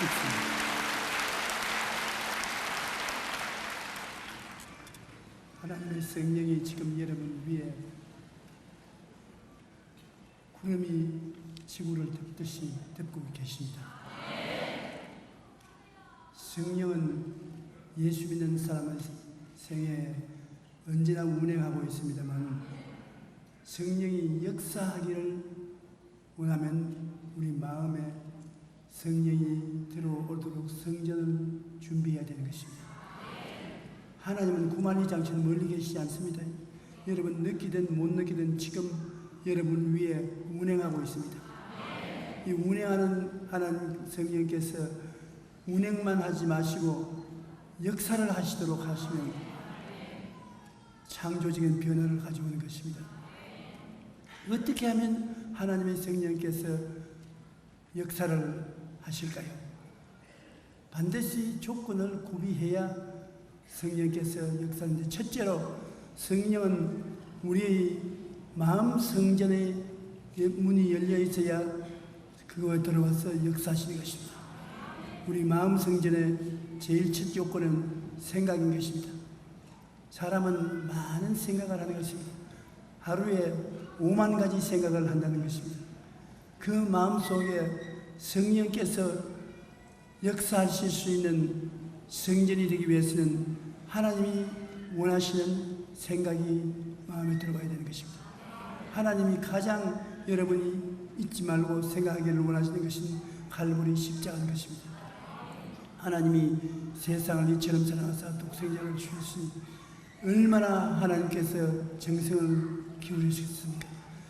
싶습니다. 하나님의 성령이 지금 여러분 위에 구름이 지구를 덮듯이 덮고 계십니다. 성령은 예수 믿는 사람의 생에 언제나 운행하고 있습니다만, 성령이 역사하기를 원하면 우리 마음에 성령이 들어오도록 성전을 준비해야 되는 것입니다. 하나님은 구만리 장처럼 멀리 계시지 않습니다. 여러분 느끼든 못 느끼든 지금 여러분 위에 운행하고 있습니다. 이 운행하는 하나님 성령께서 운행만 하지 마시고 역사를 하시도록 하시면 창조적인 변화를 가져오는 것입니다. 어떻게 하면 하나님의 성령께서 역사를 하실까요? 반드시 조건을 구비해야 성령께서 역사하는데, 첫째로 성령은 우리의 마음 성전의 문이 열려 있어야 그거에 들어와서 역사하시는 것입니다. 우리 마음 성전의 제일 첫 조건은 생각인 것입니다. 사람은 많은 생각을 하는 것입니다. 하루에 5만 가지 생각을 한다는 것입니다. 그 마음속에 성령께서 역사하실 수 있는 성전이 되기 위해서는 하나님이 원하시는 생각이 마음에 들어가야 되는 것입니다. 하나님이 가장 여러분이 잊지 말고 생각하기를 원하시는 것은 갈보리 십자가인 것입니다. 하나님이 세상을 이처럼 사랑하사 독생자를 주셨으니 얼마나 하나님께서 정성을 기울이셨습니까?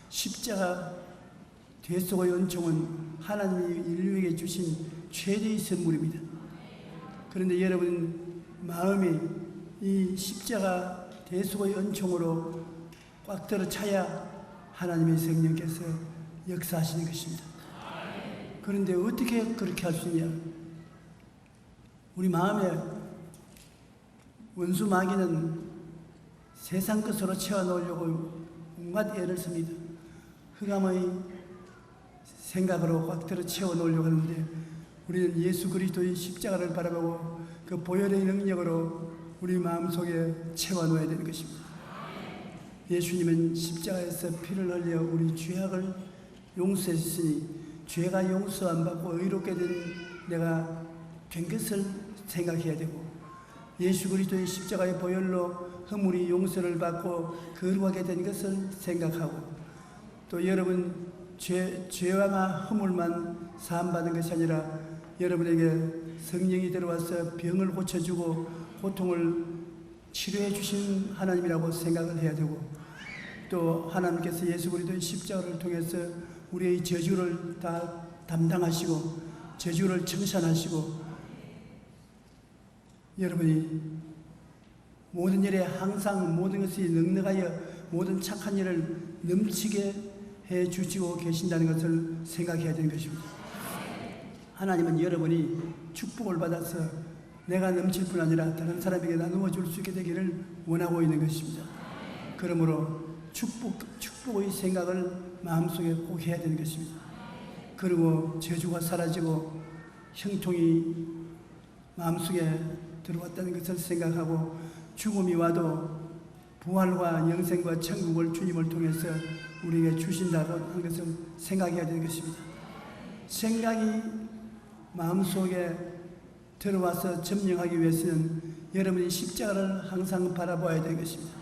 십자가 대속의 은총은 하나님이 인류에게 주신 최대의 선물입니다. 그런데 여러분 마음이 이 십자가 대속의 은총으로 꽉 들어 차야 하나님의 성령께서 역사하시는 것입니다. 그런데 어떻게 그렇게 할 수 있냐? 우리 마음에 원수 마귀는 세상 것으로 채워놓으려고 온갖 애를 씁니다. 흑암의 생각으로 꽉 들어 채워놓으려고 하는데, 우리는 예수 그리스도의 십자가를 바라보고 그 보혈의 능력으로 우리 마음속에 채워놓아야 되는 것입니다. 예수님은 십자가에서 피를 흘려 우리 죄악을 용서했으니 죄가 용서 안 받고 의롭게 된 내가 된 것을 생각해야 되고, 예수 그리스도의 십자가의 보혈로 허물이 용서를 받고 거룩하게 된 것을 생각하고, 또 여러분 죄와 허물만 사함받은 것이 아니라 여러분에게 성령이 들어와서 병을 고쳐주고 고통을 치료해 주신 하나님이라고 생각을 해야 되고, 또 하나님께서 예수 그리스도의 십자가를 통해서 우리의 저주를 다 담당하시고 저주를 청산하시고, 여러분이 모든 일에 항상 모든 것이 넉넉하여 모든 착한 일을 넘치게 해 주시고 계신다는 것을 생각해야 되는 것입니다. 하나님은 여러분이 축복을 받아서 내가 넘칠 뿐 아니라 다른 사람에게 나누어 줄 수 있게 되기를 원하고 있는 것입니다. 그러므로 축복의 생각을 마음속에 꼭 해야 되는 것입니다. 그리고 저주가 사라지고 형통이 마음속에 들어왔다는 것을 생각하고, 죽음이 와도 부활과 영생과 천국을 주님을 통해서 우리에게 주신다고 하는 것을 생각해야 되는 것입니다. 생각이 마음속에 들어와서 점령하기 위해서는 여러분이 십자가를 항상 바라봐야 되는 것입니다.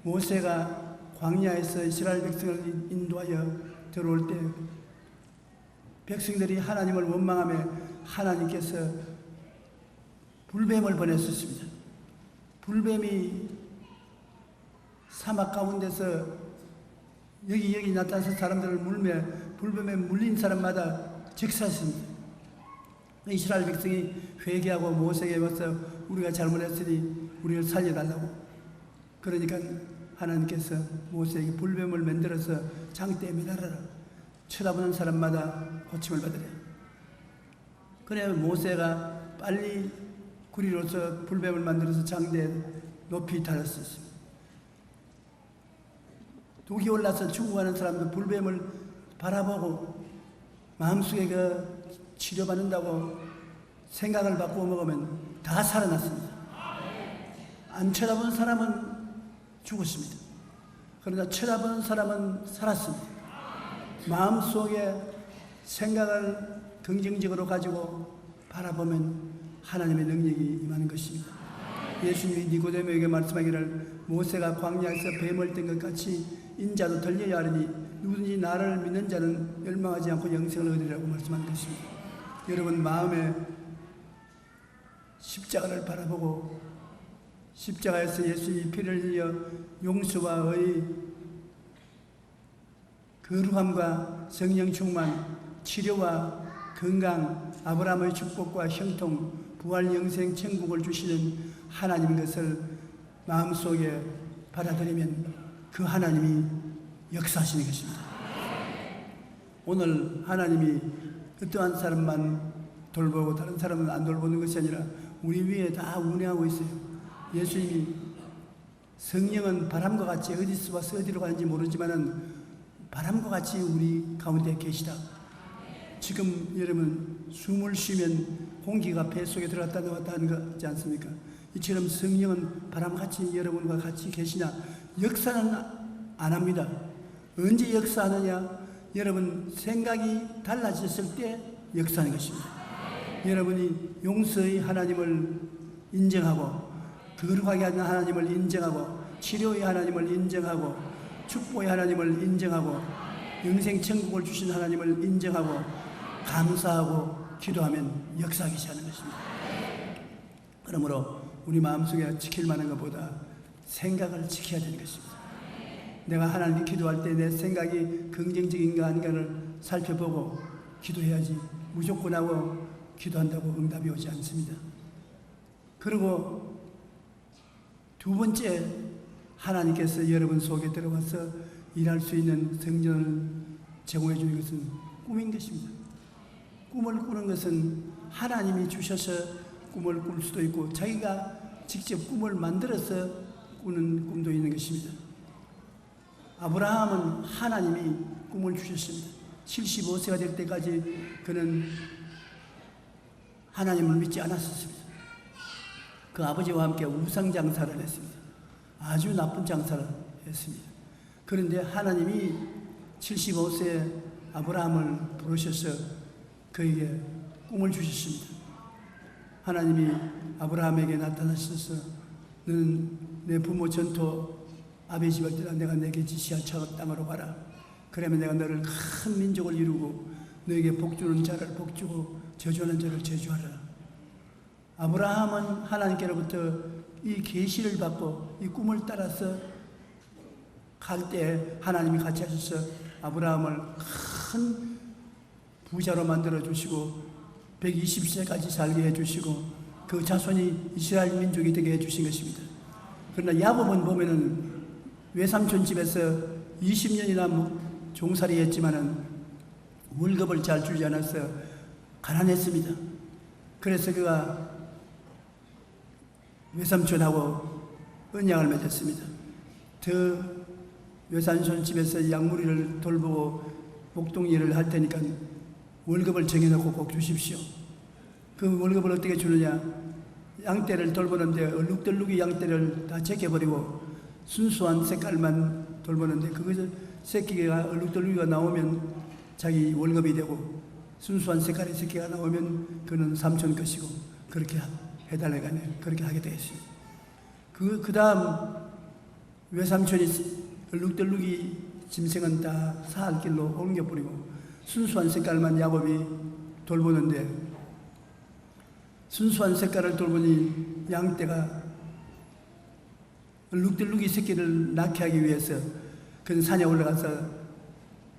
모세가 광야에서 이스라엘 백성을 인도하여 들어올 때 백성들이 하나님을 원망하며 하나님께서 불뱀을 보냈었습니다. 불뱀이 사막 가운데서 여기 나타나서 사람들을 물며 불뱀에 물린 사람마다 즉사했습니다. 이스라엘 백성이 회개하고 모세에게 와서 우리가 잘못했으니 우리를 살려달라고. 그러니까 하나님께서 모세에게 불뱀을 만들어서 장대에 매달아라. 쳐다보는 사람마다 고침을 받으래. 그래 모세가 빨리 구리로서 불뱀을 만들어서 장대에 높이 달았었습니다. 독이 올라서 죽어가는 사람도 불뱀을 바라보고 마음속에 그 치료받는다고 생각을 바꾸어 먹으면 다 살아났습니다. 안 쳐다본 사람은 죽었습니다. 그러나 쳐다보는 사람은 살았습니다. 마음속에 생각을 긍정적으로 가지고 바라보면 하나님의 능력이 임하는 것입니다. 예수님이 니고데모에게 말씀하기를 모세가 광야에서 뱀을 뜬 것 같이 인자도 들려야 하리니 누구든지 나를 믿는 자는 멸망하지 않고 영생을 얻으리라고 말씀한 것입니다. 여러분 마음에 십자가를 바라보고 십자가에서 예수님이 피를 흘려 용서와 의, 거룩함과 성령 충만, 치료와 건강, 아브라함의 축복과 형통, 부활 영생 천국을 주시는 하나님인 것을 마음속에 받아들이면 그 하나님이 역사하시는 것입니다. 오늘 하나님이 어떠한 사람만 돌보고 다른 사람은 안 돌보는 것이 아니라 우리 위에 다 운행하고 있어요. 예수님이 성령은 바람과 같이 어디서 와서 어디로 가는지 모르지만은 바람과 같이 우리 가운데 계시다. 지금 여러분 숨을 쉬면 공기가 배 속에 들어갔다 나왔다 하는 거 같지 않습니까? 이처럼 성령은 바람같이 여러분과 같이 계시냐? 역사는 안 합니다. 언제 역사하느냐? 여러분 생각이 달라졌을 때 역사하는 것입니다. 여러분이 용서의 하나님을 인정하고 거룩하게 하는 하나님을 인정하고 치료의 하나님을 인정하고 축복의 하나님을 인정하고 영생 천국을 주신 하나님을 인정하고 감사하고 기도하면 역사하기 시작하는 것입니다. 그러므로 우리 마음속에 지킬 만한 것보다 생각을 지켜야 되는 것입니다. 내가 하나님께 기도할 때 내 생각이 긍정적인가 아닌가를 살펴보고 기도해야지 무조건 하고 기도한다고 응답이 오지 않습니다. 그리고 두 번째, 하나님께서 여러분 속에 들어와서 일할 수 있는 성전을 제공해 주는 것은 꿈인 것입니다. 꿈을 꾸는 것은 하나님이 주셔서 꿈을 꿀 수도 있고 자기가 직접 꿈을 만들어서 꾸는 꿈도 있는 것입니다. 아브라함은 하나님이 꿈을 주셨습니다. 75세가 될 때까지 그는 하나님을 믿지 않았었습니다. 그 아버지와 함께 우상 장사를 했습니다. 아주 나쁜 장사를 했습니다. 그런데 하나님이 75세 아브라함을 부르셔서 그에게 꿈을 주셨습니다. 하나님이 아브라함에게 나타나셔서 너는 내 부모 전토 아베집을 떠나 내가 내게 지시한 저 땅으로 가라. 그러면 내가 너를 큰 민족을 이루고 너에게 복주는 자를 복주고 저주하는 자를 저주하라. 아브라함은 하나님께로부터 이 계시를 받고 이 꿈을 따라서 갈 때 하나님이 같이 하셔서 아브라함을 큰 부자로 만들어 주시고 120세까지 살게 해주시고 그 자손이 이스라엘 민족이 되게 해주신 것입니다. 그러나 야곱은 보면은 외삼촌 집에서 20년이나 종살이 했지만은 월급을 잘 주지 않아서 가난했습니다. 그래서 그가 외삼촌하고 언약을 맺었습니다. 더 외삼촌 집에서 양무리를 돌보고 목동일을 할 테니까 월급을 정해놓고 꼭 주십시오. 그 월급을 어떻게 주느냐? 양떼를 돌보는데 얼룩덜룩이 양떼를 다 제껴버리고 순수한 색깔만 돌보는데 그것을 새끼가 얼룩덜룩이가 나오면 자기 월급이 되고 순수한 색깔의 새끼가 나오면 그는 삼촌 것이고 그렇게 해달라고 하네. 그렇게 하게 되었습니다. 그 다음 외삼촌이 얼룩덜룩이 짐승은 다 사할 길로 옮겨버리고 순수한 색깔만 야곱이 돌보는데 순수한 색깔을 돌보니 양떼가 얼룩덜룩이 새끼를 낳게 하기 위해서 그는 산에 올라가서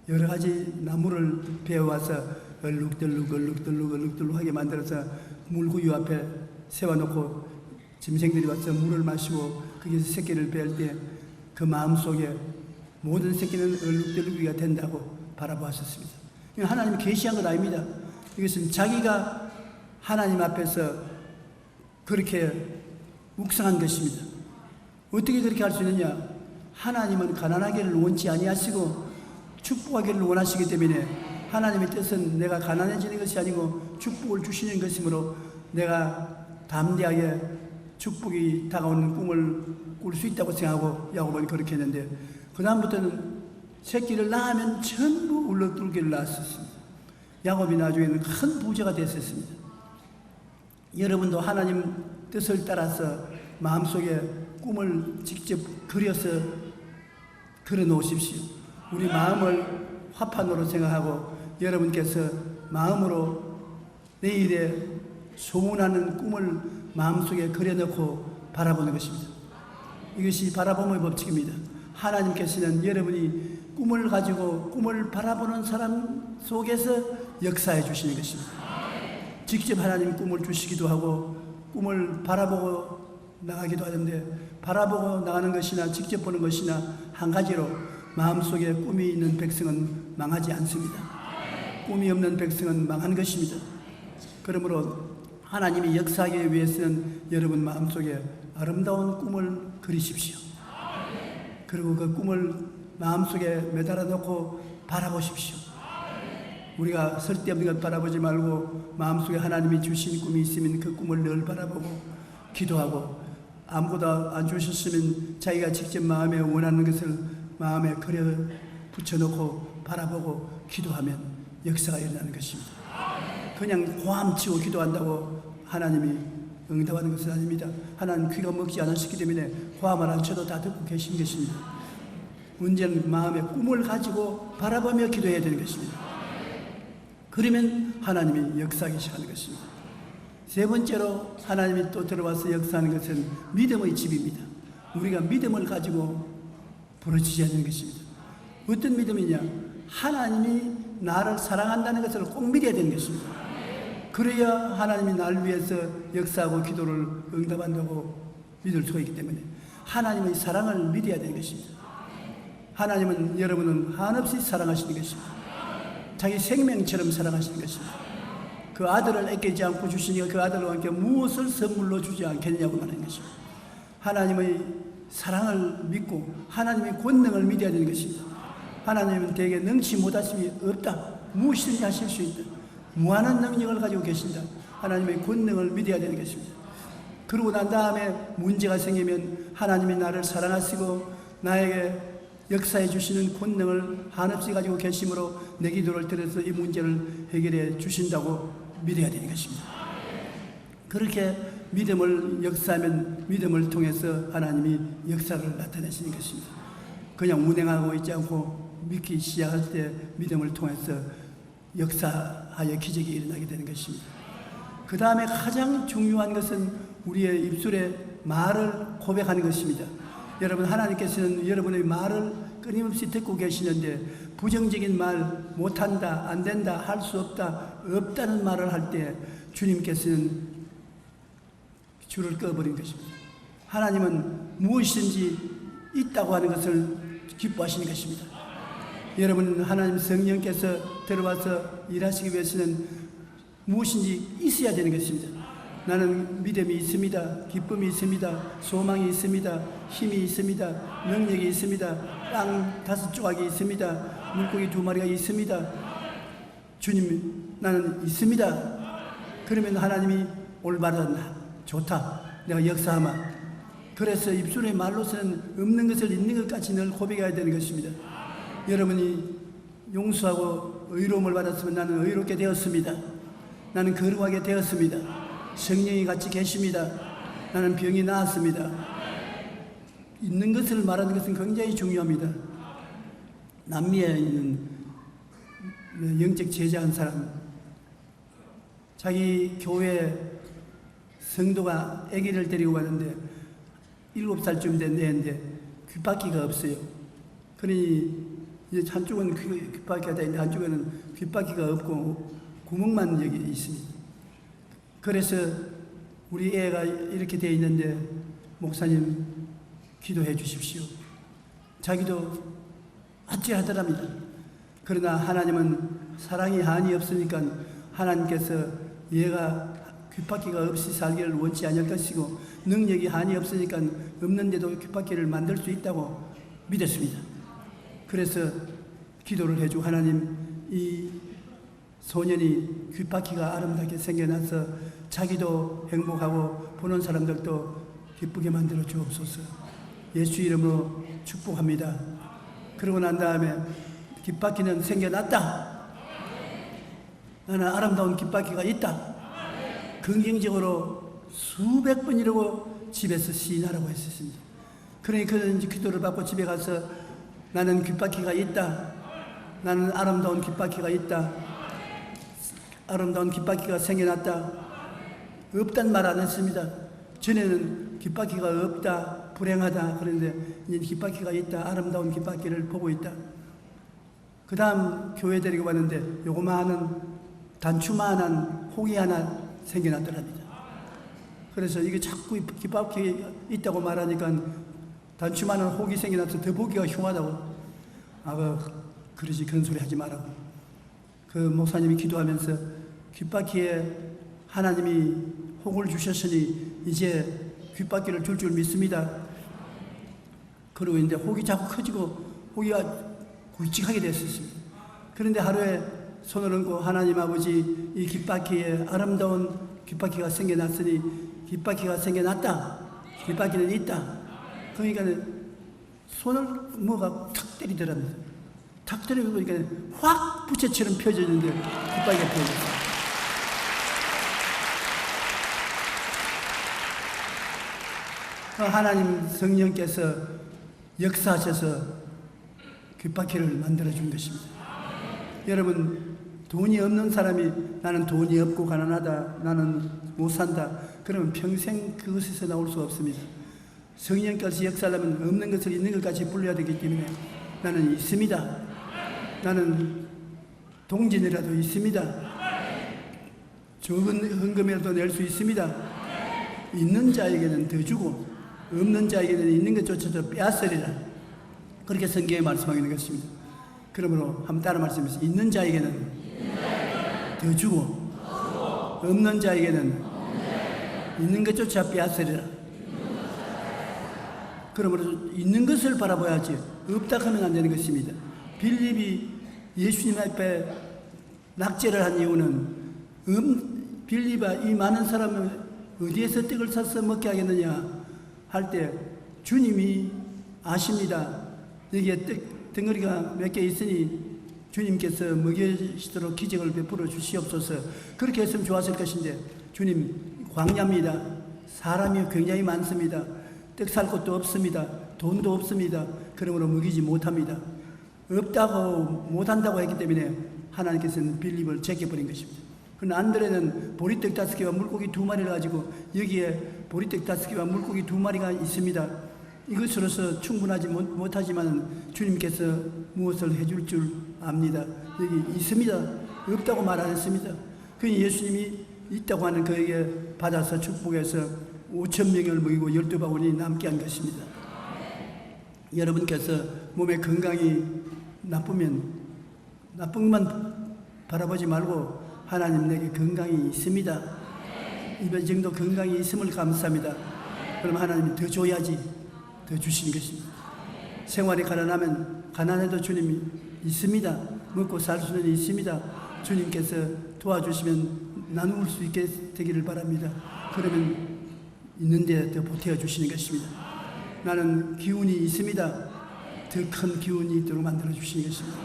여러 가지 나무를 베어와서 얼룩덜룩하게 만들어서 물구유 앞에 세워놓고 짐승들이 와서 물을 마시고 거기서 새끼를 뺄 때 그 마음속에 모든 새끼는 얼룩덜룩이가 된다고 바라보았었습니다. 하나님이 계시한 건 아닙니다. 이것은 자기가 하나님 앞에서 그렇게 묵상한 것입니다. 어떻게 그렇게 할 수 있느냐? 하나님은 가난하기를 원치 아니하시고 축복하기를 원하시기 때문에 하나님의 뜻은 내가 가난해지는 것이 아니고 축복을 주시는 것이므로 내가 담대하게 축복이 다가오는 꿈을 꿀 수 있다고 생각하고 야곱은 그렇게 했는데, 그 다음부터는 새끼를 낳으면 전부 울렁뚫기를 낳았었습니다. 야곱이 나중에는 큰 부자가 됐었습니다. 여러분도 하나님 뜻을 따라서 마음속에 꿈을 직접 그려서 그려 놓으십시오. 우리 마음을 화판으로 생각하고 여러분께서 마음으로 내일에 소원하는 꿈을 마음속에 그려놓고 바라보는 것입니다. 이것이 바라봄의 법칙입니다. 하나님께서는 여러분이 꿈을 가지고 꿈을 바라보는 사람 속에서 역사해 주시는 것입니다. 직접 하나님 꿈을 주시기도 하고 꿈을 바라보고 나가기도 하는데, 바라보고 나가는 것이나 직접 보는 것이나 한 가지로 마음속에 꿈이 있는 백성은 망하지 않습니다. 꿈이 없는 백성은 망한 것입니다. 그러므로 하나님이 역사하기 위해서는 여러분 마음속에 아름다운 꿈을 그리십시오. 그리고 그 꿈을 마음속에 매달아 놓고 바라보십시오. 우리가 쓸데없는 것 바라보지 말고 마음속에 하나님이 주신 꿈이 있으면 그 꿈을 늘 바라보고 기도하고, 아무것도 안 주셨으면 자기가 직접 마음에 원하는 것을 마음에 그려 붙여놓고 바라보고 기도하면 역사가 일어나는 것입니다. 그냥 고함치고 기도한다고 하나님이 응답하는 것은 아닙니다. 하나님 귀가 먹지 않으셨기 때문에 고함을 안 쳐도 다 듣고 계신 것입니다. 문제는 마음의 꿈을 가지고 바라보며 기도해야 되는 것입니다. 그러면 하나님이 역사하기 시작하는 것입니다. 세 번째로 하나님이 또 들어와서 역사하는 것은 믿음의 집입니다. 우리가 믿음을 가지고 부르짖어야 하는 것입니다. 어떤 믿음이냐? 하나님이 나를 사랑한다는 것을 꼭 믿어야 되는 것입니다. 그래야 하나님이 나를 위해서 역사하고 기도를 응답한다고 믿을 수가 있기 때문에 하나님의 사랑을 믿어야 되는 것입니다. 하나님은 여러분은 한없이 사랑하시는 것입니다. 자기 생명처럼 사랑하시는 것입니다. 그 아들을 아끼지 않고 주시니까 그 아들과 함께 무엇을 선물로 주지 않겠냐고 말하는 것입니다. 하나님의 사랑을 믿고 하나님의 권능을 믿어야 되는 것입니다. 하나님은 대개 능치 못하심이 없다. 무엇이든지 하실 수 있다. 무한한 능력을 가지고 계신다. 하나님의 권능을 믿어야 되는 것입니다. 그러고 난 다음에 문제가 생기면 하나님이 나를 사랑하시고 나에게 역사해 주시는 권능을 한없이 가지고 계심으로 내 기도를 들어서 이 문제를 해결해 주신다고 믿어야 되는 것입니다. 그렇게 믿음을 역사하면 믿음을 통해서 하나님이 역사를 나타내시는 것입니다. 그냥 운행하고 있지 않고 믿기 시작할 때 믿음을 통해서 역사하여 기적이 일어나게 되는 것입니다. 그 다음에 가장 중요한 것은 우리의 입술에 말을 고백하는 것입니다. 여러분, 하나님께서는 여러분의 말을 끊임없이 듣고 계시는데 부정적인 말, 못한다, 안된다, 할 수 없다, 없다는 말을 할 때 주님께서는 줄을 꺼버린 것입니다. 하나님은 무엇이든지 있다고 하는 것을 기뻐하시는 것입니다. 여러분, 하나님 성령께서 들어와서 일하시기 위해서는 무엇인지 있어야 되는 것입니다. 나는 믿음이 있습니다. 기쁨이 있습니다. 소망이 있습니다. 힘이 있습니다. 능력이 있습니다. 땅 5조각이 있습니다. 물고기 2마리가 있습니다. 주님, 나는 있습니다. 그러면 하나님이 올바르다, 좋다, 내가 역사하마. 그래서 입술의 말로서는 없는 것을 있는 것까지 늘 고백해야 되는 것입니다. 여러분이 용서하고 의로움을 받았으면 나는 의롭게 되었습니다. 나는 거룩하게 되었습니다. 성령이 같이 계십니다. 나는 병이 나았습니다. 있는 것을 말하는 것은 굉장히 중요합니다. 남미에 있는 영적 제자한 사람, 자기 교회 성도가 아기를 데리고 가는데 7살쯤 된 애인데 귓바퀴가 없어요. 그러니 이제 한쪽은 귓바퀴가 돼 있는데 한쪽에는 귓바퀴가 없고 구멍만 여기 있습니다. 그래서 우리 애가 이렇게 되어 있는데 목사님 기도해 주십시오. 자기도 아찔하더랍니다. 그러나 하나님은 사랑이 한이 없으니까 하나님께서 얘가 귓바퀴가 없이 살기를 원치 않을 것이고 능력이 한이 없으니까 없는데도 귓바퀴를 만들 수 있다고 믿었습니다. 그래서 기도를 해주고 하나님, 이 소년이 귓바퀴가 아름답게 생겨나서 자기도 행복하고 보는 사람들도 기쁘게 만들어 주옵소서. 예수 이름으로 축복합니다. 그러고 난 다음에 귓바퀴는 생겨났다. 나는 아름다운 귓바퀴가 있다. 긍정적으로 수백 번 이러고 집에서 시인하라고 했었습니다. 그러니까 이제 기도를 받고 집에 가서 나는 귓바퀴가 있다. 나는 아름다운 귓바퀴가 있다. 아름다운 귓바퀴가 생겨났다. 없단 말 안 했습니다. 전에는 귓바퀴가 없다, 불행하다 그런데 이제 귓바퀴가 있다, 아름다운 귓바퀴를 보고 있다. 그 다음 교회 데리고 왔는데 요거만한 단추만한 혹이 하나 생겨났더랍니다. 그래서 이게 자꾸 귓바퀴 있다고 말하니까 단추만한 혹이 생겨나서 더 보기가 흉하다고. 그러지, 그런 소리 하지 말라고. 그 목사님이 기도하면서 귓바퀴에 하나님이 혹을 주셨으니 이제 귓바퀴를 줄 믿습니다. 그러고 있는데 혹이 자꾸 커지고 혹이가 굵직하게 됐었습니다. 그런데 하루에 손을 얹고 하나님 아버지, 이 귓바퀴에 아름다운 귓바퀴가 생겨났으니 귓바퀴가 생겨났다. 귓바퀴는 있다. 그러니까 손을 뭐가 탁 때리더랍니다. 탁 때리고 보니까 확 부채처럼 펴졌는데 귓바퀴가 펴졌어요. 하나님 성령께서 역사하셔서 귓바퀴를 만들어준 것입니다. 여러분, 돈이 없는 사람이 나는 돈이 없고 가난하다, 나는 못 산다, 그러면 평생 그것에서 나올 수 없습니다. 성령께서 역사하려면 없는 것을 있는 것까지 불러야 되기 때문에 나는 있습니다. 나는 동전이라도 있습니다. 적은 헌금이라도 낼 수 있습니다. 있는 자에게는 더 주고 없는 자에게는 있는 것조차도 빼앗으리라. 그렇게 성경에 말씀하고 있는 것입니다. 그러므로 한번 따라 말씀해서 있는 자에게는 더 주고 없는 자에게는 있는 것조차 빼앗으리라. 그러므로 있는 것을 바라봐야지 없다 하면 안 되는 것입니다. 빌립이 예수님 앞에 낙제를 한 이유는 빌립아, 이 많은 사람을 어디에서 떡을 사서 먹게 하겠느냐 할 때 주님이 아십니다. 여기에 덩어리가 몇 개 있으니 주님께서 먹여주시도록 기적을 베풀어 주시옵소서. 그렇게 했으면 좋았을 것인데 주님 광야입니다. 사람이 굉장히 많습니다. 떡 살 곳도 없습니다. 돈도 없습니다. 그러므로 먹이지 못합니다. 없다고 못한다고 했기 때문에 하나님께서는 빌립을 제껴버린 것입니다. 그러나 안드레는 보리떡 5개와 물고기 2마리를 가지고 여기에 보리떡 5개와 물고기 2마리가 있습니다. 이것으로서 충분하지 못하지만 주님께서 무엇을 해줄 줄 압니다. 여기 있습니다. 없다고 말 안 했습니다. 그 예수님이 있다고 하는 그에게 받아서 축복해서 5,000명을 먹이고 12바구니 남게 한 것입니다. 여러분께서 몸의 건강이 나쁘면 나쁜 것만 바라보지 말고 하나님 내게 건강이 있습니다. 이 정도 건강이 있음을 감사합니다. 그럼 하나님이 더 줘야지 더 주시는 것입니다. 생활이 가난하면 가난해도 주님이 있습니다. 먹고 살 수는 있습니다. 주님께서 도와주시면 나눌 수 있게 되기를 바랍니다. 그러면 있는데 더 보태어 주시는 것입니다. 나는 기운이 있습니다. 더 큰 기운이 있도록 만들어 주시는 것입니다.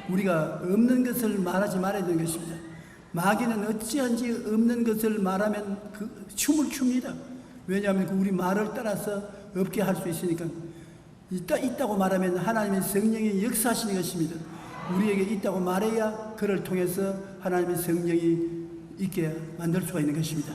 우리가 없는 것을 말하지 말아야 되는 것입니다. 마귀는 어찌한지 없는 것을 말하면 춤을 춥니다. 왜냐하면 우리 말을 따라서 없게 할 수 있으니까. 있다고 말하면 하나님의 성령이 역사하시는 것입니다. 우리에게 있다고 말해야 그를 통해서 하나님의 성령이 있게 만들 수가 있는 것입니다.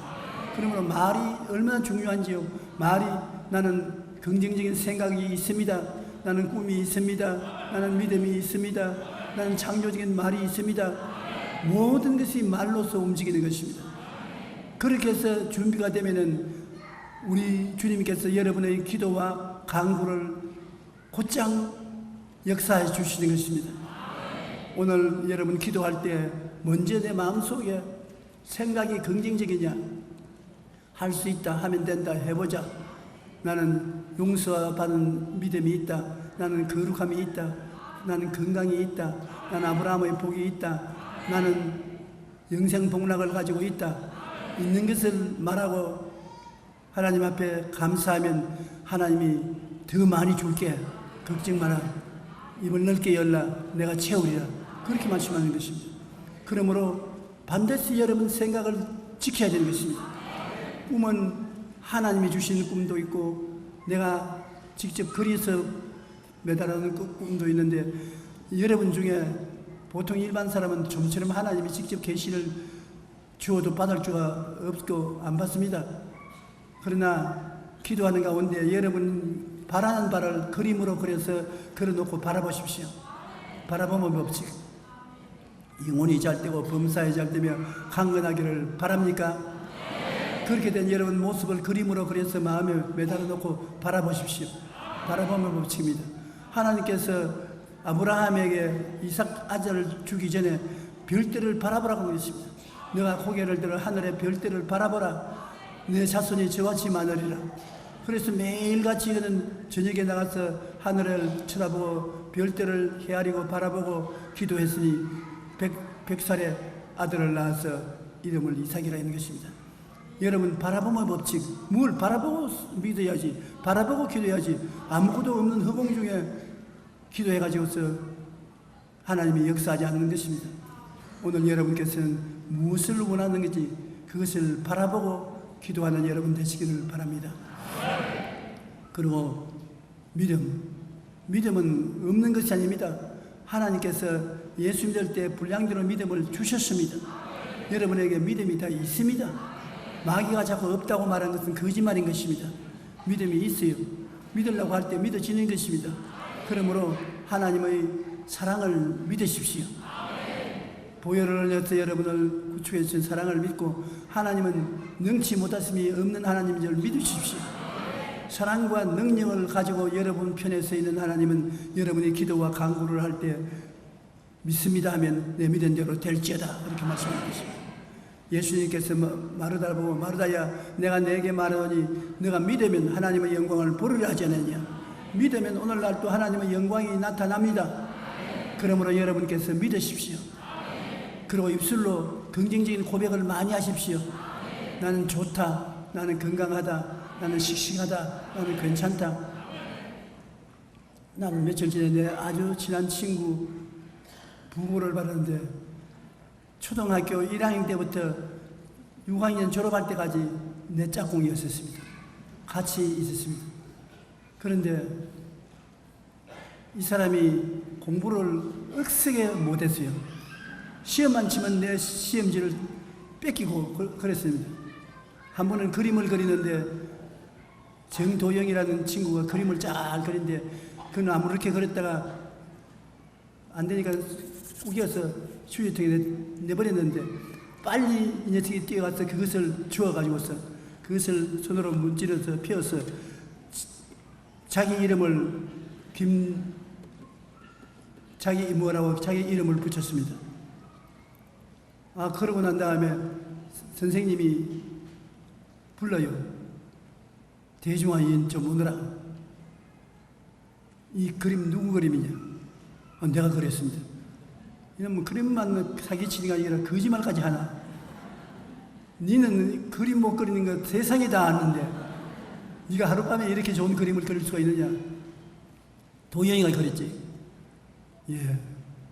그러므로 말이 얼마나 중요한지요. 말이 나는 긍정적인 생각이 있습니다. 나는 꿈이 있습니다. 나는 믿음이 있습니다. 나는 창조적인 말이 있습니다. 모든 것이 말로서 움직이는 것입니다. 그렇게 해서 준비가 되면은 우리 주님께서 여러분의 기도와 간구를 곧장 역사해 주시는 것입니다. 오늘 여러분 기도할 때 먼저 내 마음속에 생각이 긍정적이냐, 할 수 있다, 하면 된다, 해보자. 나는 용서받은 믿음이 있다. 나는 거룩함이 있다. 나는 건강이 있다. 나는 아브라함의 복이 있다. 나는 영생 복락을 가지고 있다. 있는 것을 말하고 하나님 앞에 감사하면 하나님이 더 많이 줄게. 걱정 마라. 입을 넓게 열라. 내가 채우리라. 그렇게 말씀하는 것입니다. 그러므로 반드시 여러분 생각을 지켜야 되는 것입니다. 꿈은 하나님이 주시는 꿈도 있고 내가 직접 그리서 매달아놓은 꿈도 있는데 여러분 중에 보통 일반 사람은 좀처럼 하나님이 직접 계시를 주어도 받을 수가 없고 안 받습니다. 그러나 기도하는 가운데 여러분 바라는 바를 그림으로 그려서 그려놓고 바라보십시오. 바라보면 법칙. 영혼이 잘 되고 범사에 잘 되며 강건하기를 바랍니까? 그렇게 된 여러분 모습을 그림으로 그려서 마음에 매달아 놓고 바라보십시오. 바라보면 법칙입니다. 하나님께서 아브라함에게 이삭 아들을 주기 전에 별들을 바라보라고 그랬습니다. 너가 고개를 들어 하늘의 별들을 바라보라. 내 자손이 저같이 많으리라. 그래서 매일같이 그는 저녁에 나가서 하늘을 쳐다보고 별들을 헤아리고 바라보고 기도했으니 100살의 아들을 낳아서 이름을 이삭이라 하는 것입니다. 여러분 바라보면 법칙. 뭘 바라보고 믿어야지. 바라보고 기도해야지. 아무것도 없는 허공 중에 기도해가지고서 하나님이 역사하지 않는 것입니다. 오늘 여러분께서는 무엇을 원하는 건지 그것을 바라보고 기도하는 여러분 되시기를 바랍니다. 그리고 믿음은 없는 것이 아닙니다. 하나님께서 예수 믿을 때 불량대로 믿음을 주셨습니다. 여러분에게 믿음이 다 있습니다. 마귀가 자꾸 없다고 말하는 것은 거짓말인 것입니다. 믿음이 있어요. 믿으려고 할 때 믿어지는 것입니다. 그러므로 하나님의 사랑을 믿으십시오. 보혈을 흘려서 여러분을 구출해 주신 사랑을 믿고 하나님은 능치 못하심이 없는 하나님인 줄 믿으십시오. 사랑과 능력을 가지고 여러분 편에 서 있는 하나님은 여러분이 기도와 간구를 할 때 믿습니다 하면 내 믿은 대로 될지어다 그렇게 말씀하는 것입니다. 예수님께서 마르다를 보고 마르다야 내가 내게 말하노니 네가 믿으면 하나님의 영광을 보리라 하지 않았냐. 믿으면 오늘날 또 하나님의 영광이 나타납니다. 그러므로 여러분께서 믿으십시오. 그리고 입술로 긍정적인 고백을 많이 하십시오. 나는 좋다. 나는 건강하다. 나는 씩씩하다. 나는 괜찮다. 나는 며칠 전에 내 아주 친한 친구 부모를 받았는데 초등학교 1학년 때부터 6학년 졸업할 때까지 내 짝꿍이었습니다. 같이 있었습니다. 그런데 이 사람이 공부를 억세게 못했어요. 시험만 치면 내 시험지를 뺏기고 그랬습니다. 한 번은 그림을 그리는데 정도영이라는 친구가 그림을 잘 그리는데 그는 아무렇게 그렸다가 안 되니까 우겨서 휴지통에 내버렸는데 빨리 이 녀석이 뛰어가서 그것을 주워가지고서 그것을 손으로 문질러서 펴서 자기 이름을 자기 이름을 붙였습니다. 그러고 난 다음에 선생님이 불러요. 대중아 좀 오너라. 이 그림 누구 그림이냐? 내가 그렸습니다. 이놈은 그림만 사기치니까 아니라 거짓말까지 하나? 니는 그림 못 그리는 거 세상이 다 아는데 네가 하룻밤에 이렇게 좋은 그림을 그릴 수가 있느냐? 도영이가 그렸지. 예,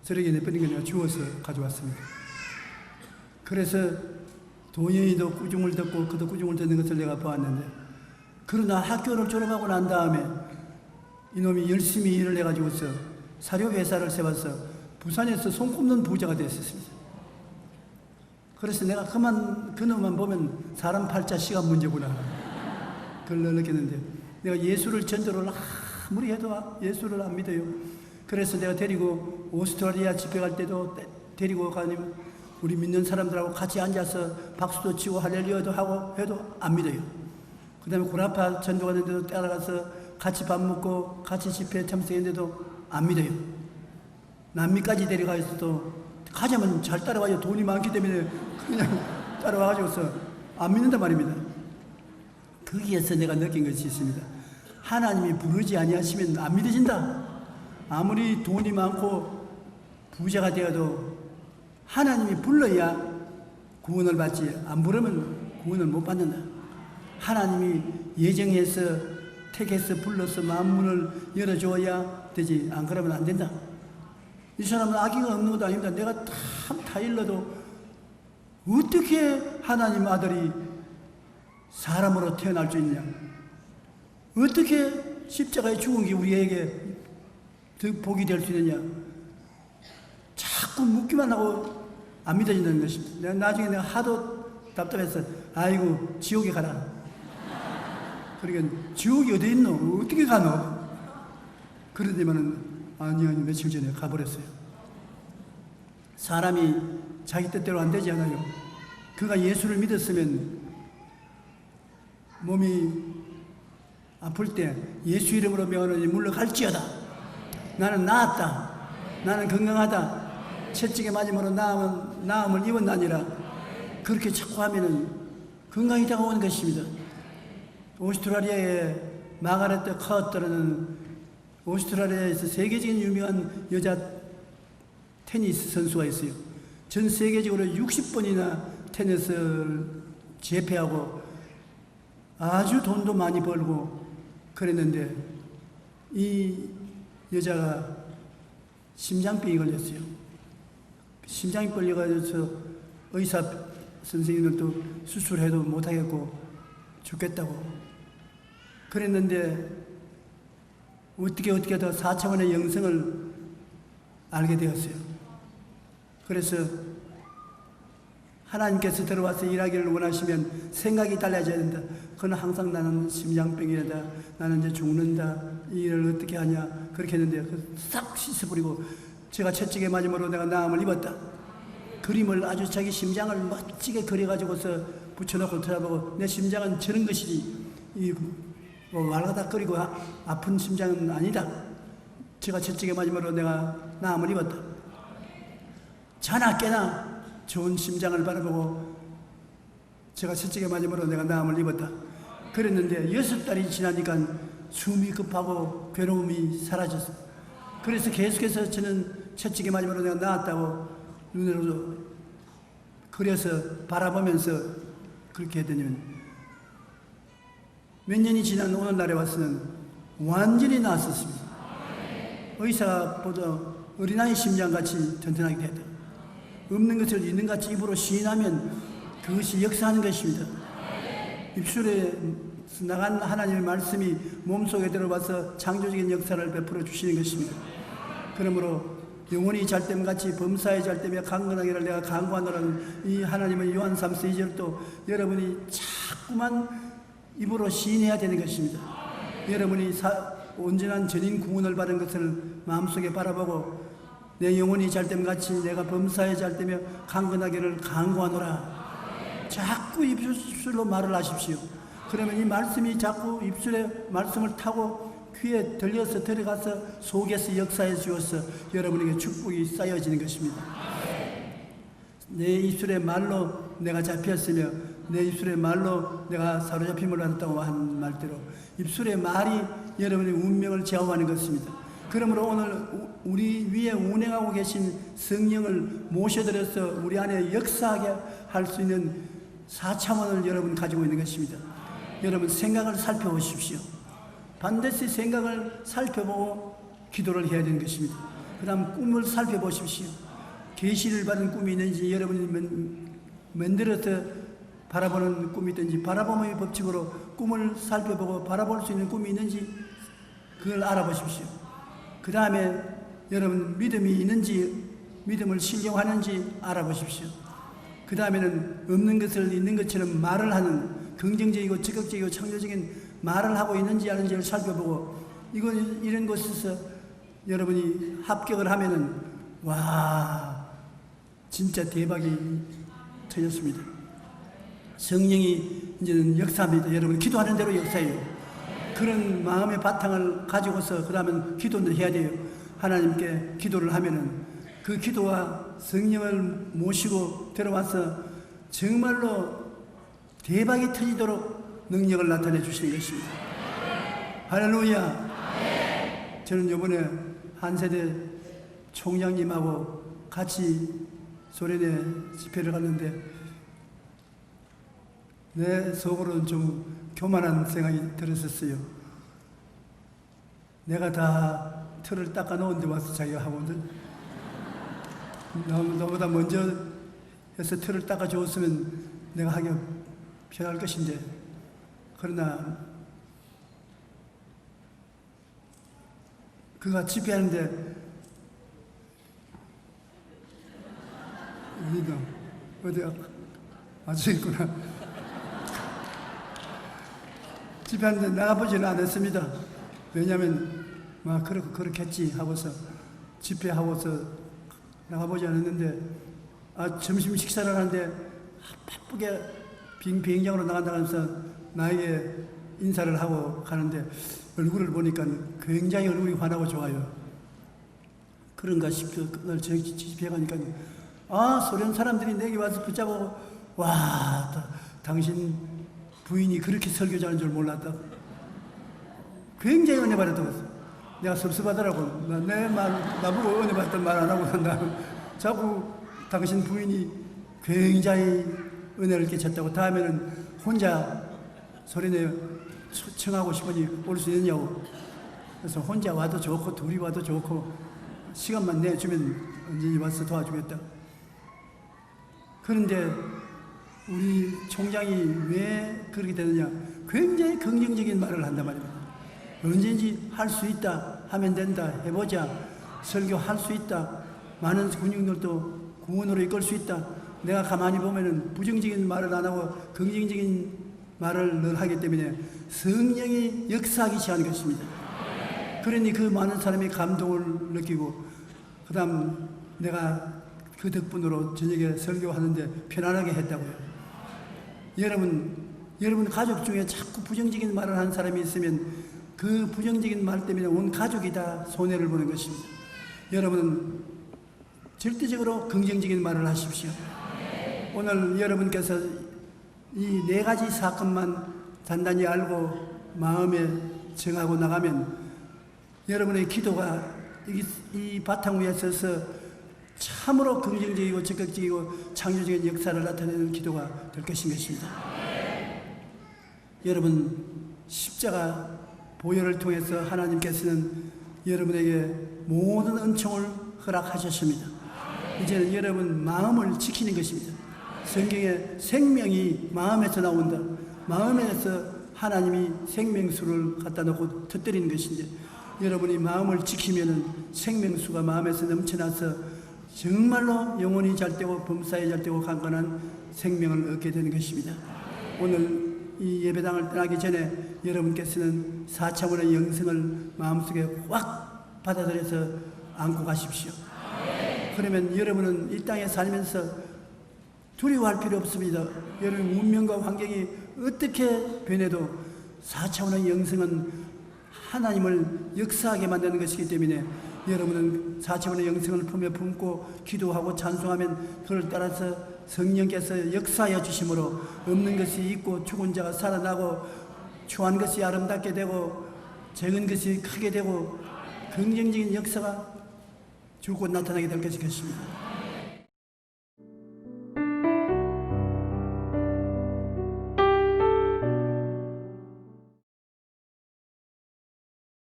쓰레기 내버린 거 내가 주워서 가져왔습니다. 그래서 도영이도 꾸중을 듣고 그도 꾸중을 듣는 것을 내가 보았는데 그러나 학교를 졸업하고 난 다음에 이놈이 열심히 일을 해가지고서 사료회사를 세워서 부산에서 손꼽는 부자가 됐었습니다. 그래서 내가 그놈만 보면 사람 팔자 시간 문제구나 그걸 느꼈는데 내가 예수를 전도를 아무리 해도 예수를 안 믿어요. 그래서 내가 데리고 오스트라리아 집회 갈 때도 데리고 가면 우리 믿는 사람들하고 같이 앉아서 박수도 치고 할렐루야도 하고 해도 안 믿어요. 그 다음에 구라파 전도 가는데도 따라가서 같이 밥 먹고 같이 집회에 참석했는데도 안 믿어요. 남미까지 데려가 있어도 가자면 잘 따라와요. 돈이 많기 때문에 그냥 따라와가지고서 안 믿는단 말입니다. 거기에서 내가 느낀 것이 있습니다. 하나님이 부르지 아니하시면 안 믿어진다. 아무리 돈이 많고 부자가 되어도 하나님이 불러야 구원을 받지, 안 부르면 구원을 못 받는다. 하나님이 예정해서 택해서 불러서 마음문을 열어줘야 되지, 안 그러면 안 된다. 이 사람은 아기가 없는 것도 아닙니다. 내가 다 일러도 어떻게 하나님 아들이 사람으로 태어날 수 있냐, 어떻게 십자가에 죽은 게 우리에게 더 복이 될 수 있느냐, 자꾸 묻기만 하고 안 믿어진다는 것입니다. 나중에 내가 하도 답답해서 아이고 지옥에 가라. 그러니까 지옥이 어디 있노? 어떻게 가노? 그러더니만은 아니 며칠 전에 가버렸어요. 사람이 자기 뜻대로 안 되지 않아요. 그가 예수를 믿었으면 몸이 아플 때 예수 이름으로 명하노니 물러갈지어다. 나는 나았다. 나는 건강하다. 채찍에 맞음으로 나음을 입었나니라. 그렇게 자꾸 하면은 건강이 다가오는 것입니다. 오스트라리아의 마가렛 커터라는 오스트라리아에서 세계적인 유명한 여자 테니스 선수가 있어요. 전 세계적으로 60번이나 테니스를 제패하고 아주 돈도 많이 벌고 그랬는데 이 여자가 심장병이 걸렸어요. 심장이 걸려가지고 의사 선생님들도 수술해도 못하겠고 죽겠다고 그랬는데 어떻게 하다 4차원의 영성을 알게 되었어요. 그래서 하나님께서 들어와서 일하기를 원하시면 생각이 달라져야 된다. 그건 항상 나는 심장병이다. 나는 이제 죽는다. 이 일을 어떻게 하냐. 그렇게 했는데 싹 씻어버리고 제가 채찍에 맞음으로 내가 나음을 입었다. 그림을 아주 자기 심장을 멋지게 그려가지고서 붙여놓고 들어보고 내 심장은 저런 것이지 왈가닥거리고 아픈 심장은 아니다. 제가 채찍에 맞음으로 내가 나음을 입었다. 자나 깨나 좋은 심장을 바라보고 제가 채찍에 맞음으로 내가 나음을 입었다. 그랬는데 6달이 지나니까 숨이 급하고 괴로움이 사라졌어. 그래서 계속해서 저는 채찍에 맞음으로 내가 나았다고 눈으로 그려서 바라보면서 그렇게 했더니 몇 년이 지난 오늘날에 와서는 완전히 나았었습니다. 의사보다 어린아이 심장같이 튼튼하게 됐다. 없는 것을 있는 같이 입으로 시인하면 그것이 역사하는 것입니다. 입술에 나간 하나님의 말씀이 몸속에 들어와서 창조적인 역사를 베풀어 주시는 것입니다. 그러므로 영혼이 잘됨같이 범사에 잘됨에 강건하기를 내가 강구하노라는 이 하나님의 요한 3서 2절도 여러분이 자꾸만 입으로 시인해야 되는 것입니다. 여러분이 온전한 전인 구원을 받은 것을 마음속에 바라보고 내 영혼이 잘됨같이 내가 범사에 잘되며 강건하기를 강구하노라. 자꾸 입술로 말을 하십시오. 그러면 이 말씀이 자꾸 입술에 말씀을 타고 귀에 들려서 들어가서 속에서 역사해 주어서 여러분에게 축복이 쌓여지는 것입니다. 내 입술의 말로 내가 잡혔으며 내 입술의 말로 내가 사로잡힘을 받았다고 한 말대로 입술의 말이 여러분의 운명을 좌우하는 것입니다. 그러므로 오늘 우리 위에 운행하고 계신 성령을 모셔드려서 우리 안에 역사하게 할 수 있는 4차원을 여러분 가지고 있는 것입니다. 여러분 생각을 살펴보십시오. 반드시 생각을 살펴보고 기도를 해야 되는 것입니다. 그 다음 꿈을 살펴보십시오. 계시를 받은 꿈이 있는지 여러분이 만들어서 바라보는 꿈이 있든지 바라봄의 법칙으로 꿈을 살펴보고 바라볼 수 있는 꿈이 있는지 그걸 알아보십시오. 그 다음에 여러분 믿음이 있는지 믿음을 신뢰하는지 알아보십시오. 그 다음에는 없는 것을 있는 것처럼 말을 하는 긍정적이고 적극적이고 창조적인 말을 하고 있는지 아닌지를 살펴보고 이런 곳에서 여러분이 합격을 하면은 와 진짜 대박이 터졌습니다. 성령이 이제는 역사합니다. 여러분 기도하는 대로 역사해요. 그런 마음의 바탕을 가지고서 그 다음에 기도를 해야 돼요. 하나님께 기도를 하면은 그 기도와 성령을 모시고 들어와서 정말로 대박이 터지도록 능력을 나타내 주시는 것입니다. 할렐루야. 저는 이번에 한세대 총장님하고 같이 소련에 집회를 갔는데 내 속으로는 좀 교만한 생각이 들었었어요. 내가 다 틀을 닦아 놓은데 와서 자기가 하고 너보다 먼저 해서 틀을 닦아 줬으면 내가 하기가 편할 것인데, 그러나 그가 집회하는데 어디가 앉아있구나. 집회하는데 나가보지는 않았습니다. 왜냐하면 막 그렇겠지 하고서 집회하고서 나가보지 않았는데, 점심 식사를 하는데 바쁘게 비행장으로 나간다면서 나에게 인사를 하고 가는데 얼굴을 보니까 굉장히 얼굴이 환하고 좋아요. 그런가 싶어. 그날 집회 가니까 소련 사람들이 내게 와서 붙잡고, 와, 당신 부인이 그렇게 설교 잘하는 줄 몰랐다. 굉장히 은혜 받았다고. 내가 섭섭하더라고. 나보고 은혜 받았던 말 안 하고 산다. 자꾸 당신 부인이 굉장히 은혜를 끼쳤다고. 다음에는 혼자 소리내 청하고 싶으니 올 수 있느냐고. 그래서 혼자 와도 좋고 둘이 와도 좋고 시간만 내주면 언제든지 와서 도와주겠다. 그런데 우리 총장이 왜 그렇게 되느냐, 굉장히 긍정적인 말을 한단 말입니다. 언제든지 할 수 있다, 하면 된다, 해보자, 설교할 수 있다, 많은 군인들도 구원으로 이끌 수 있다. 내가 가만히 보면은 부정적인 말을 안 하고 긍정적인 말을 늘 하기 때문에 성령이 역사하기 시작하는 것입니다. 그러니 그 많은 사람이 감동을 느끼고, 그 다음 내가 그 덕분으로 저녁에 설교하는데 편안하게 했다고요. 여러분 가족 중에 자꾸 부정적인 말을 하는 사람이 있으면 그 부정적인 말 때문에 온 가족이 다 손해를 보는 것입니다. 여러분은 절대적으로 긍정적인 말을 하십시오. 오늘 여러분께서 이 4가지 사건만 단단히 알고 마음에 정하고 나가면 여러분의 기도가 이 바탕 위에 서서 참으로 긍정적이고 적극적이고 창조적인 역사를 나타내는 기도가 될 것입니다. 여러분, 십자가 보혈을 통해서 하나님께서는 여러분에게 모든 은총을 허락하셨습니다. 이제는 여러분 마음을 지키는 것입니다. 성경에 생명이 마음에서 나온다. 마음에서 하나님이 생명수를 갖다 놓고 터뜨리는 것인데, 여러분이 마음을 지키면은 생명수가 마음에서 넘쳐나서 정말로 영혼이 잘되고 범사에 잘되고 강건한 생명을 얻게 되는 것입니다. 오늘 이 예배당을 떠나기 전에 여러분께서는 4차원의 영성을 마음속에 확 받아들여서 안고 가십시오. 그러면 여러분은 이 땅에 살면서 두려워할 필요 없습니다. 여러분 운명과 환경이 어떻게 변해도 4차원의 영성은 하나님을 역사하게 만드는 것이기 때문에 여러분은 4차원의 영성을 품고 기도하고 찬송하면 그걸 따라서 성령께서 역사하여 주심으로 없는 것이 있고 죽은 자가 살아나고 추한 것이 아름답게 되고 적은 것이 크게 되고 긍정적인 역사가 줄곧 나타나게 될 것입니다.